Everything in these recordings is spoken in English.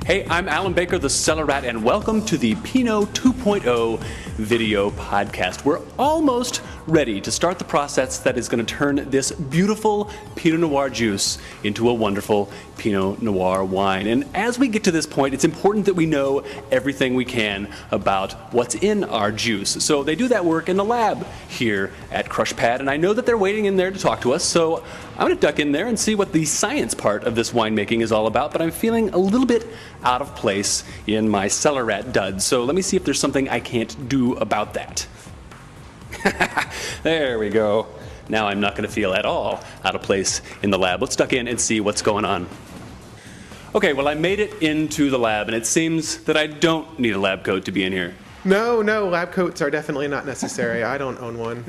Hey, I'm Alan Baker, the Cellar Rat, and welcome to the Pinot 2.0 video podcast. We're almost ready to start the process that is going to turn this beautiful Pinot Noir juice into a wonderful Pinot Noir wine. And as we get to this point, it's important that we know everything we can about what's in our juice. So they do that work in the lab here at Crushpad, and I know that they're waiting in there to talk to us, so I'm going to duck in there and see what the science part of this winemaking is all about, but I'm feeling a little bit out of place in my Cellar Rat duds, so let me see if there's something I can't do about that. There we go. Now I'm not going to feel at all out of place in the lab. Let's duck in and see what's going on. Okay, well, I made it into the lab, and it seems that I don't need a lab coat to be in here. No, lab coats are definitely not necessary. I don't own one.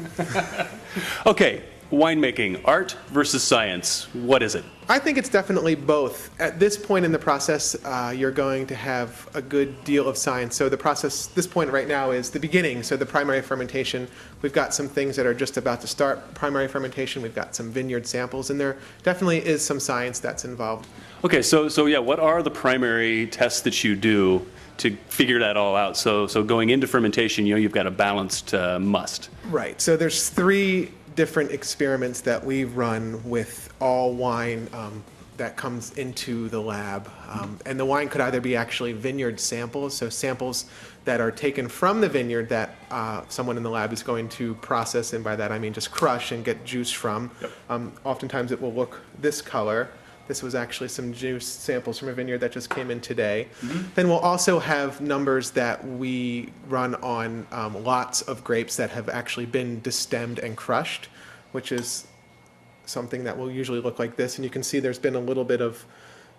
Okay, winemaking, art versus science. What is it? I think it's definitely both. At this point in the process, you're going to have a good deal of science. So the process, this point right now is the beginning, so the primary fermentation. We've got some things that are just about to start primary fermentation. We've got some vineyard samples, and there definitely is some science that's involved. Okay, so yeah, what are the primary tests that you do to figure that all out? So going into fermentation, you've got a balanced must. Right, so there's three different experiments that we run with all wine that comes into the lab. And the wine could either be actually vineyard samples, so samples that are taken from the vineyard that someone in the lab is going to process, and by that I mean just crush and get juice from. Yep. Oftentimes it will look this color. This was actually some juice samples from a vineyard that just came in today. Mm-hmm. Then we'll also have numbers that we run on lots of grapes that have actually been destemmed and crushed, which is something that will usually look like this. And you can see there's been a little bit of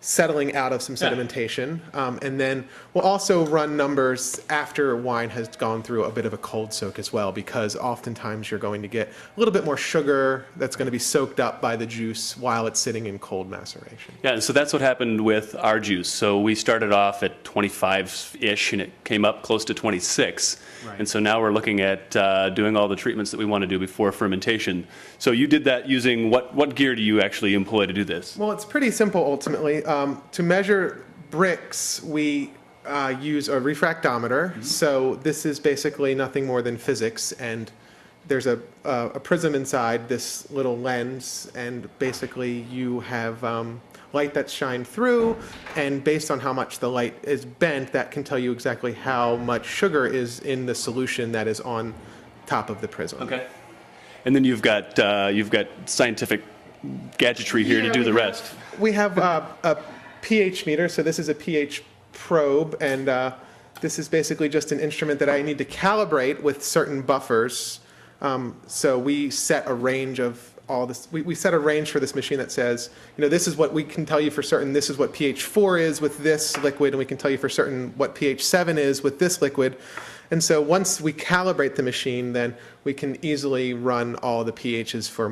settling out of some sedimentation. And then we'll also run numbers after wine has gone through a bit of a cold soak as well, because oftentimes you're going to get a little bit more sugar that's going to be soaked up by the juice while it's sitting in cold maceration. Yeah, so that's what happened with our juice. So we started off at 25-ish, and it came up close to 26. Right. And so now we're looking at doing all the treatments that we want to do before fermentation. So you did that using what gear do you actually employ to do this? Well, it's pretty simple ultimately. To measure bricks, we use a refractometer. Mm-hmm. So this is basically nothing more than physics, and there's a prism inside this little lens, and basically you have light that's shined through, and based on how much the light is bent, that can tell you exactly how much sugar is in the solution that is on top of the prism. Okay. And then you've got scientific gadgetry here to do the rest. We have a pH meter, so this is a pH probe, and this is basically just an instrument that I need to calibrate with certain buffers. So we set a range of all this. We set a range for this machine that says, this is what we can tell you for certain. This is what pH 4 is with this liquid, and we can tell you for certain what pH 7 is with this liquid. And so once we calibrate the machine, then we can easily run all the pHs for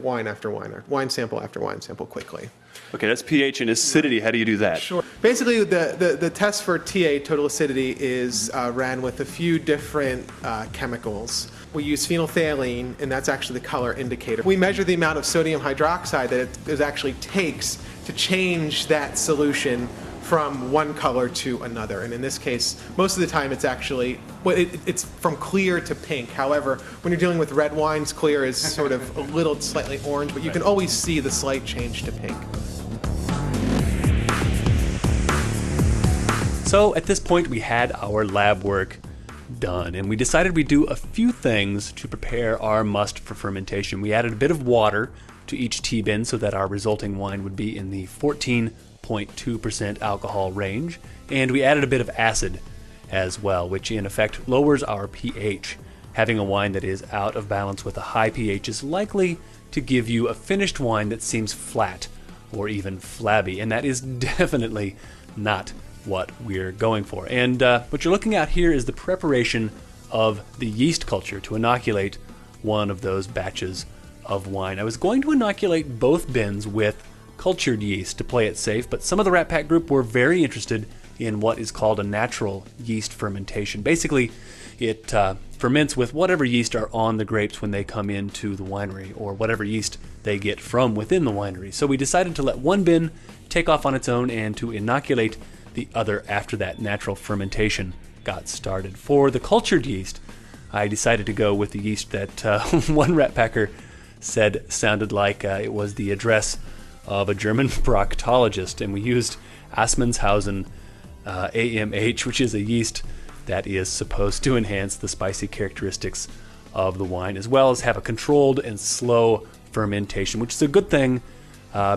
wine after wine, or wine sample after wine sample quickly. Okay, that's pH and acidity. How do you do that? Sure. Basically, the test for TA, total acidity, is ran with a few different chemicals. We use phenolphthalein, and that's actually the color indicator. We measure the amount of sodium hydroxide that it actually takes to change that solution from one color to another. And in this case, most of the time it's actually, it's from clear to pink. However, when you're dealing with red wines, clear is sort of a little slightly orange, but you can always see the slight change to pink. So at this point, we had our lab work done, and we decided we'd do a few things to prepare our must for fermentation. We added a bit of water to each T-bin so that our resulting wine would be in the 14.2% alcohol range, and we added a bit of acid as well, which in effect lowers our pH. Having a wine that is out of balance with a high pH is likely to give you a finished wine that seems flat or even flabby, and that is definitely not what we're going for. And what you're looking at here is the preparation of the yeast culture to inoculate one of those batches of wine. I was going to inoculate both bins with cultured yeast to play it safe, but some of the Rat Pack group were very interested in what is called a natural yeast fermentation. Basically, it ferments with whatever yeast are on the grapes when they come into the winery, or whatever yeast they get from within the winery. So we decided to let one bin take off on its own and to inoculate the other after that natural fermentation got started. For the cultured yeast, I decided to go with the yeast that one rat packer said sounded like it was the address of a German proctologist, and we used Assmannshausen AMH, which is a yeast that is supposed to enhance the spicy characteristics of the wine, as well as have a controlled and slow fermentation, which is a good thing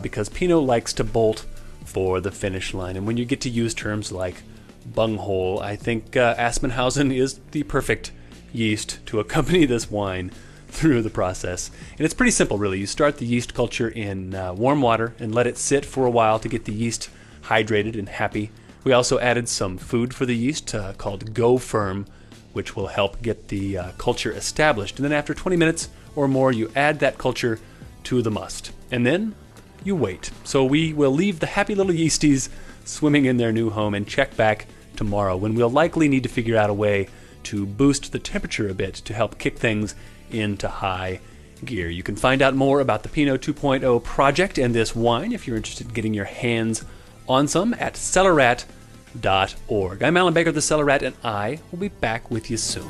because Pinot likes to bolt for the finish line. And when you get to use terms like bunghole, I think Assmannshausen is the perfect yeast to accompany this wine through the process. And it's pretty simple, really. You start the yeast culture in warm water and let it sit for a while to get the yeast hydrated and happy. We also added some food for the yeast called Go Firm, which will help get the culture established. And then after 20 minutes or more, you add that culture to the must. And then you wait. So we will leave the happy little yeasties swimming in their new home and check back tomorrow, when we'll likely need to figure out a way to boost the temperature a bit to help kick things into high gear. You can find out more about the Pinot 2.0 project and this wine if you're interested in getting your hands on some at cellarrat.org. I'm Alan Baker, the Cellar Rat, and I will be back with you soon.